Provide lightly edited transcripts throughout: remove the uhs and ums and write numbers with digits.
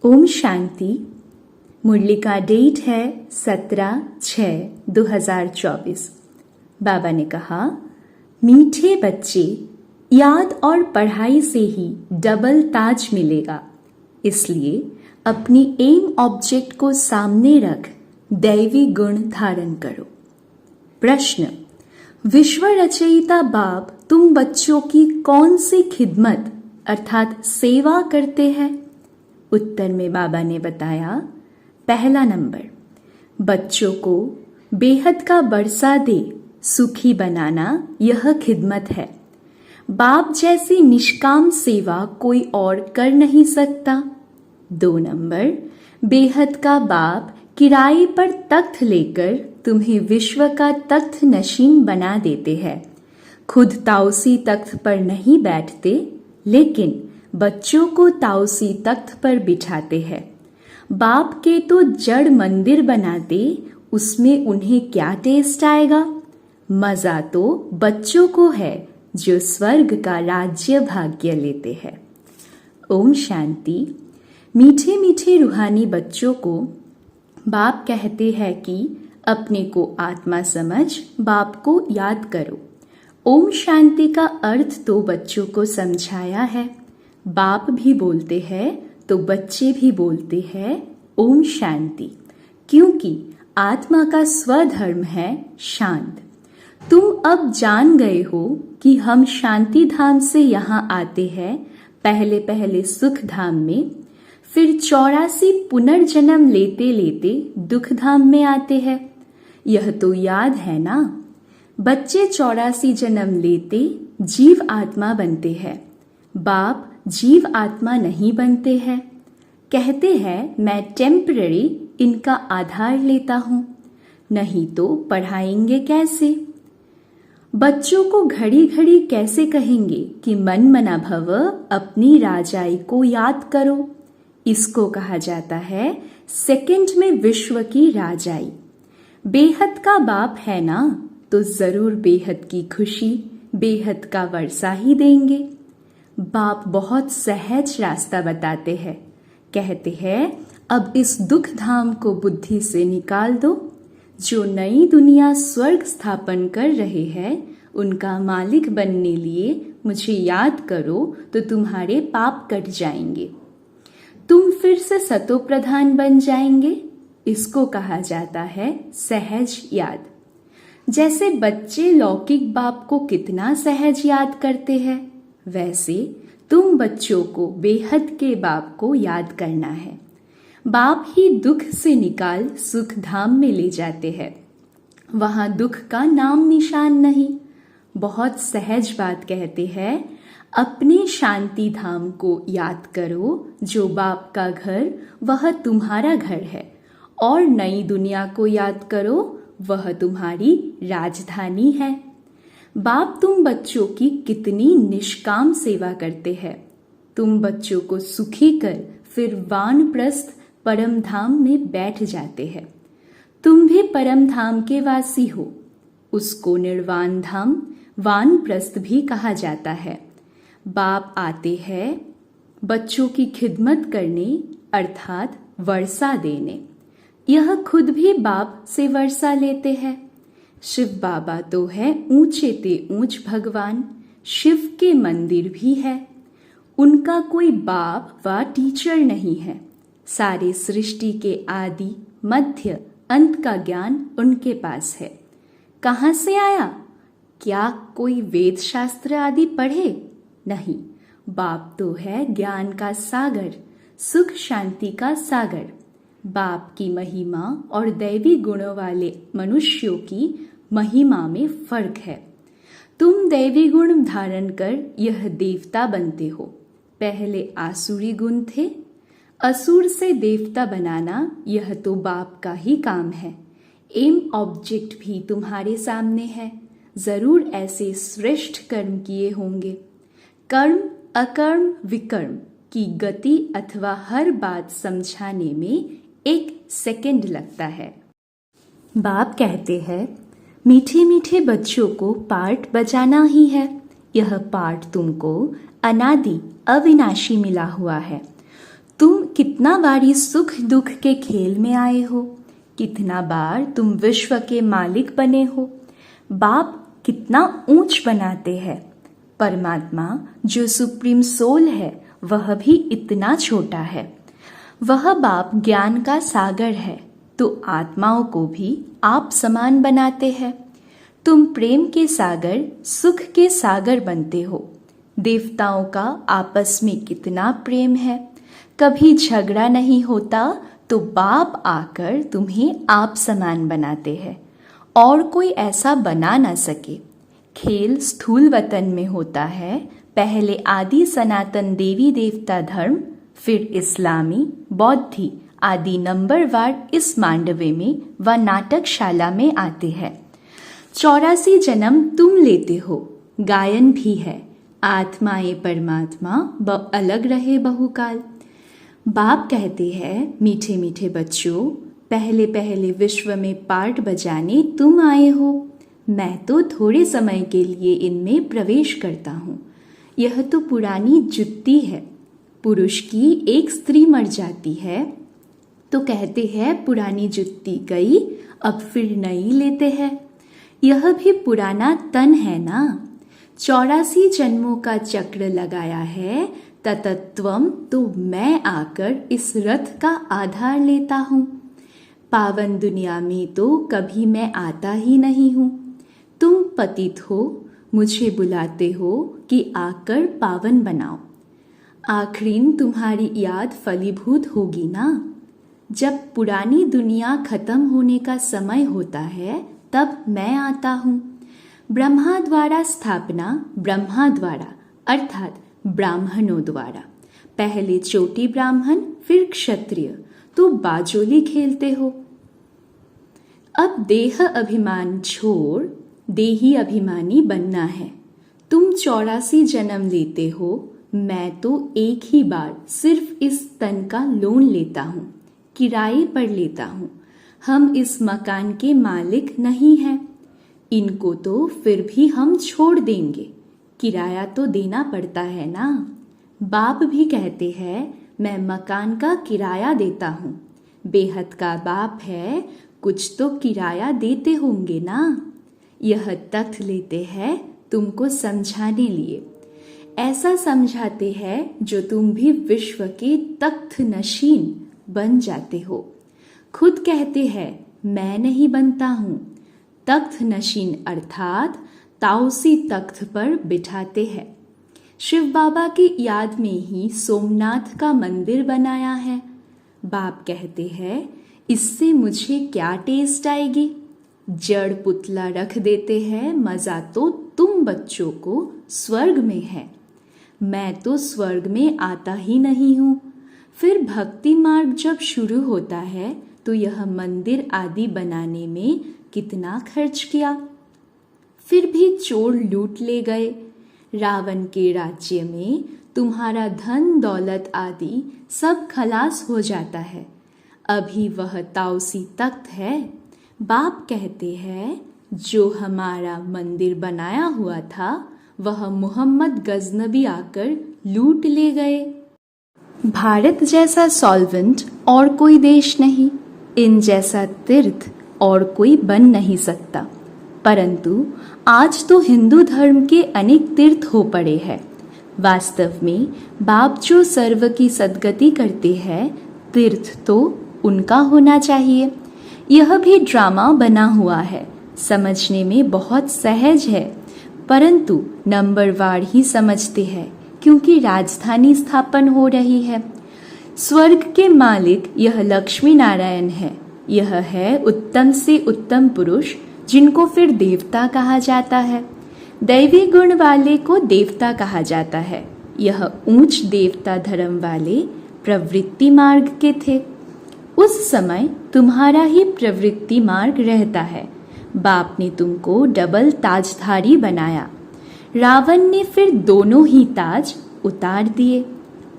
ओम शांति। मुरली का डेट है 17/6/2024। बाबा ने कहा, मीठे बच्चे, याद और पढ़ाई से ही डबल ताज मिलेगा, इसलिए अपनी एम ऑब्जेक्ट को सामने रख दैवी गुण धारण करो। प्रश्न, विश्व रचयिता बाप तुम बच्चों की कौन सी खिदमत अर्थात सेवा करते हैं? उत्तर में बाबा ने बताया, पहला नंबर, बच्चों को बेहद का बरसा दे सुखी बनाना, यह खिदमत है। बाप जैसी निष्काम सेवा कोई और कर नहीं सकता। 2 नंबर, बेहद का बाप किराए पर तख्त लेकर तुम्हें विश्व का तख्त नशीन बना देते हैं। खुद ताउसी तख्त पर नहीं बैठते, लेकिन बच्चों को ताउसी तख्त पर बिठाते हैं। बाप के तो जड़ मंदिर बनाते, उसमें उन्हें क्या टेस्ट आएगा? मजा तो बच्चों को है जो स्वर्ग का राज्य भाग्य लेते हैं। ओम शांति। मीठे मीठे रूहानी बच्चों को बाप कहते हैं कि अपने को आत्मा समझ बाप को याद करो। ओम शांति का अर्थ तो बच्चों को समझाया है। बाप भी बोलते हैं तो बच्चे भी बोलते हैं ओम शांति, क्योंकि आत्मा का स्वधर्म है शांत। तुम अब जान गए हो कि हम शांति धाम से यहाँ आते हैं, पहले पहले सुख धाम में, फिर 84 पुनर्जन्म लेते लेते दुख धाम में आते हैं। यह तो याद है ना? बच्चे 84 जन्म लेते जीव आत्मा बनते हैं। बाप जीव आत्मा नहीं बनते हैं। कहते हैं मैं टेम्पररी इनका आधार लेता हूं, नहीं तो पढ़ाएंगे कैसे? बच्चों को घड़ी घड़ी कैसे कहेंगे कि मन मना भव, अपनी राजाई को याद करो। इसको कहा जाता है सेकंड में विश्व की राजाई। बेहद का बाप है ना, तो जरूर बेहद की खुशी, बेहद का वर्षा ही देंगे। बाप बहुत सहज रास्ता बताते हैं। कहते हैं अब इस दुख धाम को बुद्धि से निकाल दो। जो नई दुनिया स्वर्ग स्थापन कर रहे हैं, उनका मालिक बनने लिए मुझे याद करो तो तुम्हारे पाप कट जाएंगे। तुम फिर से सतो प्रधान बन जाएंगे। इसको कहा जाता है सहज याद। जैसे बच्चे लौकिक बाप को कितना सहज याद करते हैं, वैसे तुम बच्चों को बेहद के बाप को याद करना है। बाप ही दुख से निकाल सुख धाम में ले जाते हैं। वहां दुख का नाम निशान नहीं। बहुत सहज बात कहते हैं, अपने शांति धाम को याद करो। जो बाप का घर वह तुम्हारा घर है, और नई दुनिया को याद करो, वह तुम्हारी राजधानी है। बाप तुम बच्चों की कितनी निष्काम सेवा करते हैं। तुम बच्चों को सुखी कर फिर वानप्रस्थ परम धाम में बैठ जाते हैं। तुम भी परम धाम के वासी हो। उसको निर्वाण धाम, वानप्रस्थ भी कहा जाता है। बाप आते हैं बच्चों की खिदमत करने, अर्थात वर्षा देने। यह खुद भी बाप से वर्षा लेते हैं। शिव बाबा तो है ऊंचे ते ऊंच भगवान, शिव के मंदिर भी है। उनका कोई बाप व टीचर नहीं है। सारे सृष्टि के आदि मध्य अंत का ज्ञान उनके पास है। कहाँ से आया? क्या कोई वेद शास्त्र आदि पढ़े? नहीं, बाप तो है ज्ञान का सागर, सुख शांति का सागर। बाप की महिमा और दैवी गुणों वाले मनुष्यों की महिमा में फर्क है। तुम दैवी गुण धारण कर यह देवता बनते हो। पहले आसुरी गुण थे। असुर से देवता बनाना यह तो बाप का ही काम है। एम ऑब्जेक्ट भी तुम्हारे सामने है। जरूर ऐसे श्रेष्ठ कर्म किए होंगे। कर्म, अकर्म, विकर्म की गति अथवा हर बात समझाने में 1 सेकंड लगता है। बाप कहते हैं मीठे मीठे बच्चों को पार्ट बजाना ही है। यह पार्ट तुमको अनादि अविनाशी मिला हुआ है। तुम कितना बारी सुख दुख के खेल में आए हो, कितना बार तुम विश्व के मालिक बने हो। बाप कितना ऊंच बनाते हैं, परमात्मा जो सुप्रीम सोल है वह भी इतना छोटा है। वह बाप ज्ञान का सागर है, तो आत्माओं को भी आप समान बनाते हैं। तुम प्रेम के सागर, सुख के सागर बनते हो। देवताओं का आपस में कितना प्रेम है, कभी झगड़ा नहीं होता, तो बाप आकर तुम्हें आप समान बनाते हैं और कोई ऐसा बना ना सके। खेल स्थूल वतन में होता है, पहले आदि सनातन देवी देवता धर्म, फिर इस्लामी, बौद्धि आदि नंबरवार इस मांडवे में व नाटकशाला में आते हैं। 84 जन्म तुम लेते हो, गायन भी है, आत्माएं परमात्मा अलग रहे बहुकाल। बाप कहते हैं, मीठे मीठे बच्चों, पहले पहले विश्व में पार्ट बजाने तुम आए हो। मैं तो थोड़े समय के लिए इनमें प्रवेश करता हूँ। यह तो पुरानी जुत्ती है। पुरुष की एक स्त्री मर जाती है तो कहते हैं पुरानी जुत्ती गई, अब फिर नई लेते हैं। यह भी पुराना तन है ना। 84 जन्मों का चक्र लगाया है ततत्वम, तो मैं आकर इस रथ का आधार लेता हूँ। पावन दुनिया में तो कभी मैं आता ही नहीं हूँ। तुम पतित हो, मुझे बुलाते हो कि आकर पावन बनाओ। आखिरीन तुम्हारी याद फलीभूत होगी ना। जब पुरानी दुनिया खत्म होने का समय होता है तब मैं आता हूँ। ब्रह्मा द्वारा स्थापना, ब्रह्मा द्वारा अर्थात ब्राह्मणों द्वारा। पहले चोटी ब्राह्मण, फिर क्षत्रिय, तो बाजोली खेलते हो। अब देह अभिमान छोड़ देही अभिमानी बनना है। तुम 84 जन्म लेते हो, मैं तो एक ही बार सिर्फ इस तन का लोन लेता हूँ, किराए पर लेता हूँ। हम इस मकान के मालिक नहीं हैं। इनको तो फिर भी हम छोड़ देंगे, किराया तो देना पड़ता है ना। बाप भी कहते हैं, मैं मकान का किराया देता हूँ। बेहद का बाप है, कुछ तो किराया देते होंगे ना। यह तथ्य लेते हैं तुमको समझाने लिए। ऐसा समझाते हैं जो तुम भी विश्व के तख्त नशीन बन जाते हो। खुद कहते हैं मैं नहीं बनता हूँ। तख्त नशीन अर्थात ताउसी तख्त पर बिठाते हैं। शिव बाबा की याद में ही सोमनाथ का मंदिर बनाया है। बाप कहते हैं इससे मुझे क्या टेस्ट आएगी। जड़ पुतला रख देते हैं, मजा तो तुम बच्चों को स्वर्ग में है। मैं तो स्वर्ग में आता ही नहीं हूँ। फिर भक्ति मार्ग जब शुरू होता है तो यह मंदिर आदि बनाने में कितना खर्च किया। फिर भी चोर लूट ले गए। रावण के राज्य में तुम्हारा धन दौलत आदि सब खलास हो जाता है। अभी वह ताउसी तख्त है। बाप कहते हैं जो हमारा मंदिर बनाया हुआ था वह मोहम्मद गजनबी आकर लूट ले गए। भारत जैसा सॉल्वेंट और कोई देश नहीं, इन जैसा तीर्थ और कोई बन नहीं सकता। परंतु आज तो हिंदू धर्म के अनेक तीर्थ हो पड़े हैं। वास्तव में बाप जो सर्व की सद्गति करते हैं, तीर्थ तो उनका होना चाहिए। यह भी ड्रामा बना हुआ है, समझने में बहुत सहज है, परंतु नंबरवार ही समझते हैं क्योंकि राजधानी स्थापन हो रही है। स्वर्ग के मालिक यह लक्ष्मी नारायण है। यह है उत्तम से उत्तम पुरुष जिनको फिर देवता कहा जाता है। दैवी गुण वाले को देवता कहा जाता है। यह ऊंच देवता धर्म वाले प्रवृत्ति मार्ग के थे। उस समय तुम्हारा ही प्रवृत्ति मार्ग रहता है। बाप ने तुमको डबल ताजधारी बनाया। रावण ने फिर दोनों ही ताज उतार दिए।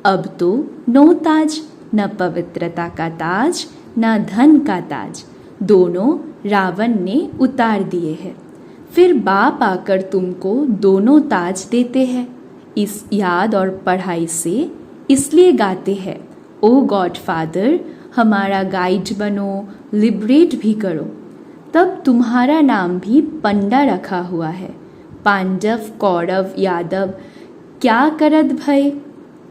अब तो नो ताज, न पवित्रता का ताज न धन का ताज, दोनों रावण ने उतार दिए हैं। फिर बाप आकर तुमको दोनों ताज देते हैं। इस याद और पढ़ाई से इसलिए गाते हैं ओ गॉडफादर, हमारा गाइड बनो, लिबरेट भी करो। तब तुम्हारा नाम भी पंडा रखा हुआ है। पांडव, कौरव, यादव क्या करत भय।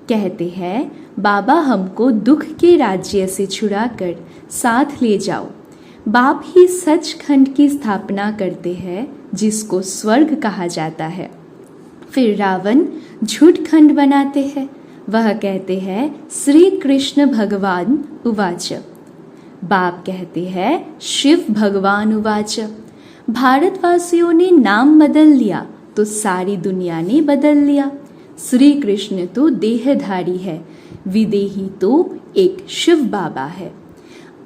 कहते हैं बाबा हमको दुख के राज्य से छुड़ाकर साथ ले जाओ। बाप ही सचखंड की स्थापना करते हैं, जिसको स्वर्ग कहा जाता है। फिर रावण झूठ खंड बनाते हैं। वह कहते हैं श्री कृष्ण भगवान उवाच। बाप कहते हैं शिव भगवान उवाच। भारतवासियों ने नाम बदल लिया तो सारी दुनिया ने बदल लिया। श्री कृष्ण तो देहधारी है, विदेही तो एक शिव बाबा है।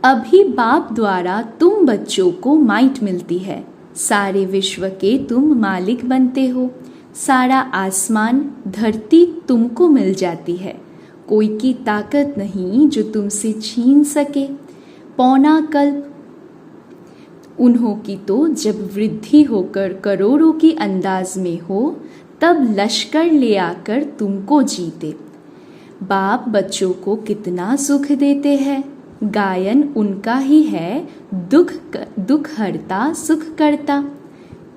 अभी बाप द्वारा तुम बच्चों को माइट मिलती है। सारे विश्व के तुम मालिक बनते हो। सारा आसमान धरती तुमको मिल जाती है। कोई की ताकत नहीं जो तुमसे छीन सके। पौना कल्प उन्हों की तो जब वृद्धि होकर करोड़ों की अंदाज में हो, तब लश्कर ले आकर तुमको जीते। बाप बच्चों को कितना सुख देते हैं। गायन उनका ही है, दुख हरता सुख करता।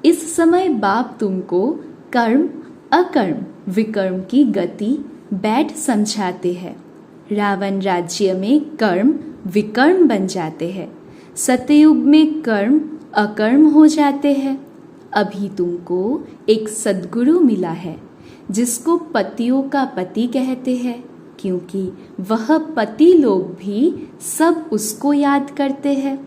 इस समय बाप तुमको कर्म अकर्म विकर्म की गति बैठ समझाते हैं। रावण राज्य में कर्म विकर्म बन जाते हैं। सतयुग में कर्म अकर्म हो जाते हैं। अभी तुमको एक सद्गुरु मिला है, जिसको पतियों का पति कहते हैं, क्योंकि वह पति लोग भी सब उसको याद करते हैं।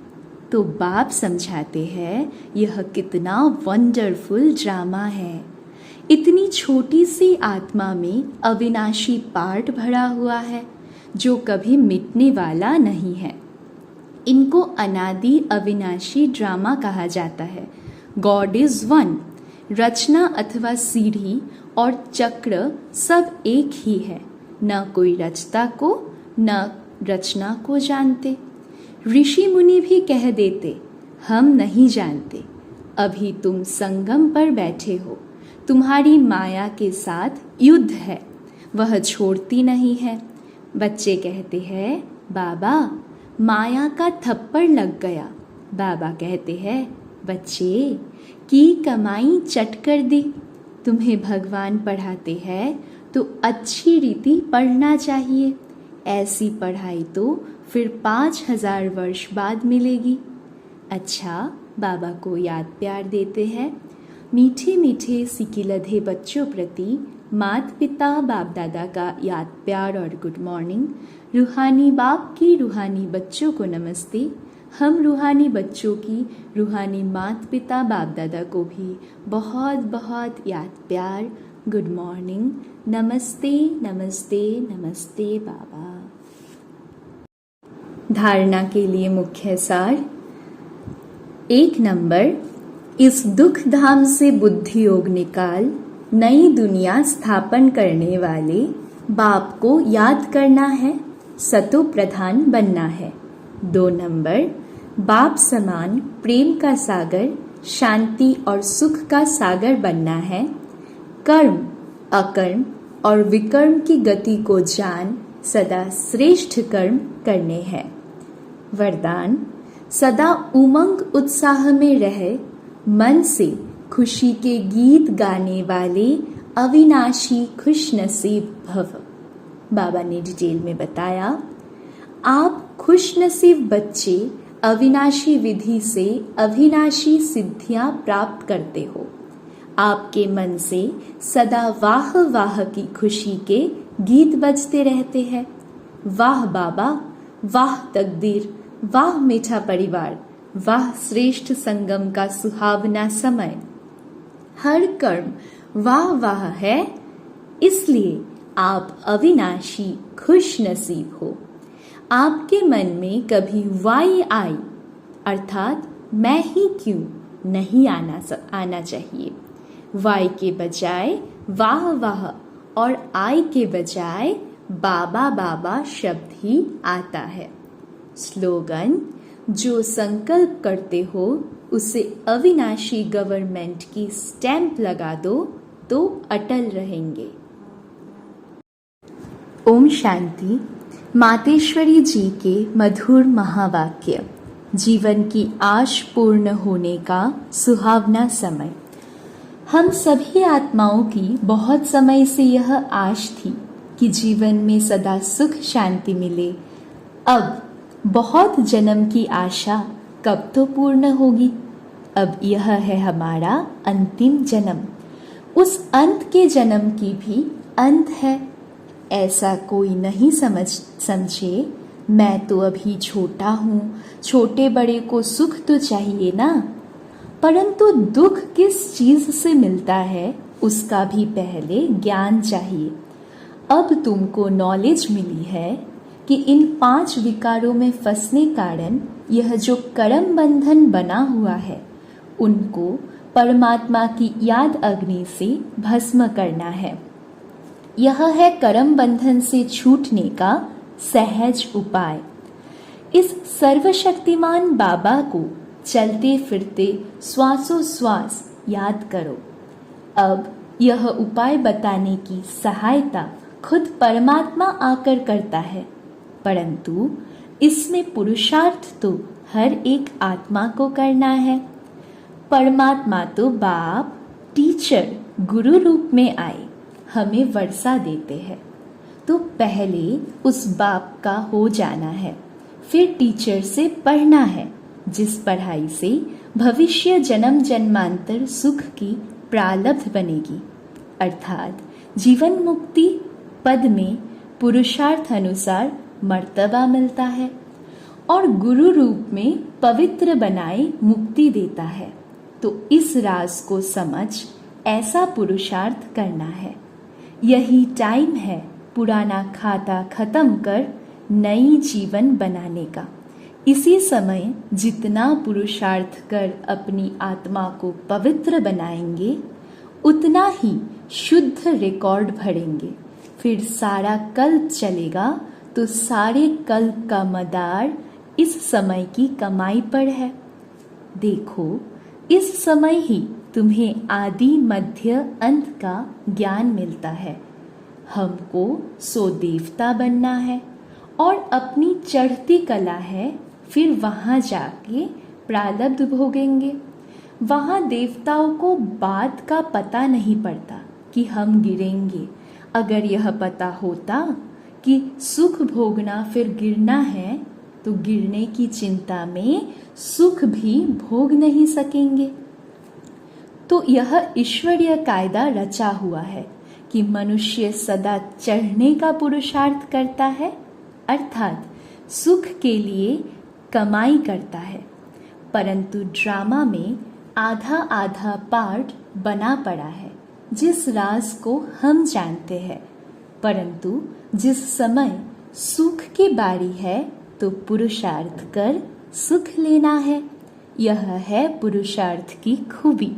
तो बाप समझाते हैं यह कितना वंडरफुल ड्रामा है। इतनी छोटी सी आत्मा में अविनाशी पार्ट भरा हुआ है, जो कभी मिटने वाला नहीं है। इनको अनादि अविनाशी ड्रामा कहा जाता है। God is one. रचना अथवा सीढ़ी और चक्र सब एक ही है। न कोई रचता को न रचना को जानते। ऋषि मुनि भी कह देते हम नहीं जानते। अभी तुम संगम पर बैठे हो। तुम्हारी माया के साथ युद्ध है, वह छोड़ती नहीं है। बच्चे कहते हैं बाबा माया का थप्पड़ लग गया। बाबा कहते हैं बच्चे की कमाई चट कर दी। तुम्हें भगवान पढ़ाते हैं तो अच्छी रीति पढ़ना चाहिए। ऐसी पढ़ाई तो फिर 5000 वर्ष बाद मिलेगी। अच्छा, बाबा को याद प्यार देते हैं। मीठे मीठे सिकिलधे बच्चों प्रति माता पिता बाप दादा का याद प्यार और गुड मॉर्निंग। रूहानी बाप की रूहानी बच्चों को नमस्ते। हम रूहानी बच्चों की रूहानी माता पिता बाप दादा को भी बहुत बहुत याद प्यार, गुड मॉर्निंग, नमस्ते नमस्ते नमस्ते बाबा। धारणा के लिए मुख्य सार। 1 नंबर, इस दुख धाम से बुद्धि योग निकाल नई दुनिया स्थापन करने वाले बाप को याद करना है, सतो प्रधान बनना है। 2 नंबर, बाप समान प्रेम का सागर, शांति और सुख का सागर बनना है। कर्म अकर्म और विकर्म की गति को जान सदा श्रेष्ठ कर्म करने हैं। वरदान, सदा उमंग उत्साह में रहे, मन से खुशी के गीत गाने वाले अविनाशी खुश नसीब भव। बाबा ने डिटेल में बताया, आप खुश नसीब बच्चे अविनाशी विधि से अविनाशी सिद्धियां प्राप्त करते हो। आपके मन से सदा वाह वाह की खुशी के गीत बजते रहते हैं। वाह बाबा, वाह तकदीर, वाह मीठा परिवार, वाह श्रेष्ठ संगम का सुहावना समय। हर कर्म वाह वाह है, इसलिए आप अविनाशी खुश नसीब हो। आपके मन में कभी वाई आई अर्थात मैं ही क्यों नहीं आना चाहिए। वाई के बजाय वाह वाह और आई के बजाय बाबा बाबा शब्द ही आता है। स्लोगन, जो संकल्प करते हो उसे अविनाशी गवर्नमेंट की स्टैंप लगा दो तो अटल रहेंगे। ओम शांति। मातेश्वरी जी के मधुर महावाक्य, जीवन की आश पूर्ण होने का सुहावना समय। हम सभी आत्माओं की बहुत समय से यह आश थी कि जीवन में सदा सुख शांति मिले। अब बहुत जन्म की आशा कब तो पूर्ण होगी। अब यह है हमारा अंतिम जन्म। उस अंत के जन्म की भी अंत है। ऐसा कोई नहीं समझे मैं तो अभी छोटा हूँ, छोटे बड़े को सुख तो चाहिए ना। परंतु दुख किस चीज से मिलता है उसका भी पहले ज्ञान चाहिए। अब तुमको नॉलेज मिली है कि इन 5 विकारों में फंसने कारण यह जो कर्म बंधन बना हुआ है उनको परमात्मा की याद अग्नि से भस्म करना है। यह है कर्म बंधन से छूटने का सहज उपाय। इस सर्वशक्तिमान बाबा को चलते फिरते श्वासोश्वास याद करो। अब यह उपाय बताने की सहायता खुद परमात्मा आकर करता है, परंतु इसमें पुरुषार्थ तो हर एक आत्मा को करना है। परमात्मा तो बाप, टीचर, गुरु रूप में आए हमें वर्षा देते हैं, तो पहले उस बाप का हो जाना है, फिर टीचर से पढ़ना है, जिस पढ़ाई से भविष्य जन्म जन्मांतर सुख की प्रालब्ध बनेगी। अर्थात जीवन मुक्ति पद में पुरुषार्थ अनुसार मर्तबा मिलता है और गुरु रूप में पवित्र बनाए मुक्ति देता है। तो इस राज को समझ ऐसा पुरुषार्थ करना है। यही टाइम है पुराना खाता खत्म कर नई जीवन बनाने का। इसी समय जितना पुरुषार्थ कर अपनी आत्मा को पवित्र बनाएंगे उतना ही शुद्ध रिकॉर्ड भरेंगे। फिर सारा कल्प चलेगा तो सारे कल्प का मदार इस समय की कमाई पर है। देखो इस समय ही तुम्हें आदि मध्य अंत का ज्ञान मिलता है। हमको सो देवता बनना है और अपनी चढ़ती कला है, फिर वहाँ जाके प्रारब्ध भोगेंगे। वहाँ देवताओं को बात का पता नहीं पड़ता कि हम गिरेंगे। अगर यह पता होता कि सुख भोगना फिर गिरना है तो गिरने की चिंता में सुख भी भोग नहीं सकेंगे। तो यह ईश्वरीय कायदा रचा हुआ है कि मनुष्य सदा चढ़ने का पुरुषार्थ करता है, अर्थात सुख के लिए कमाई करता है। परंतु ड्रामा में आधा आधा पार्ट बना पड़ा है जिस राज को हम जानते हैं। परंतु जिस समय सुख की बारी है तो पुरुषार्थ कर सुख लेना है। यह है पुरुषार्थ की खूबी।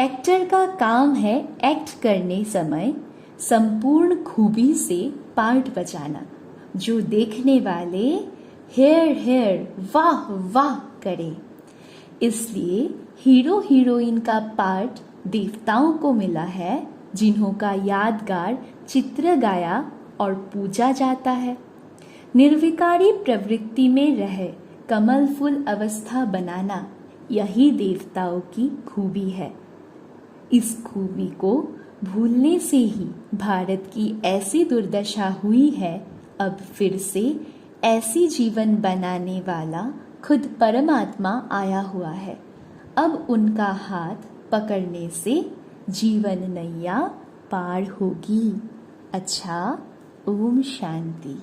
एक्टर का काम है एक्ट करने समय संपूर्ण खूबी से पार्ट बजाना, जो देखने वाले हेयर हेयर वाह वाह करे। इसलिए हीरो हीरोइन का पार्ट देवताओं को मिला है, जिन्हों का यादगार चित्र गाया और पूजा जाता है। निर्विकारी प्रवृत्ति में रहे कमल फूल अवस्था बनाना यही देवताओं की खूबी है। इस खूबी को भूलने से ही भारत की ऐसी दुर्दशा हुई है। अब फिर से ऐसी जीवन बनाने वाला खुद परमात्मा आया हुआ है। अब उनका हाथ पकड़ने से जीवन नैया पार होगी। अच्छा, ओम शांति।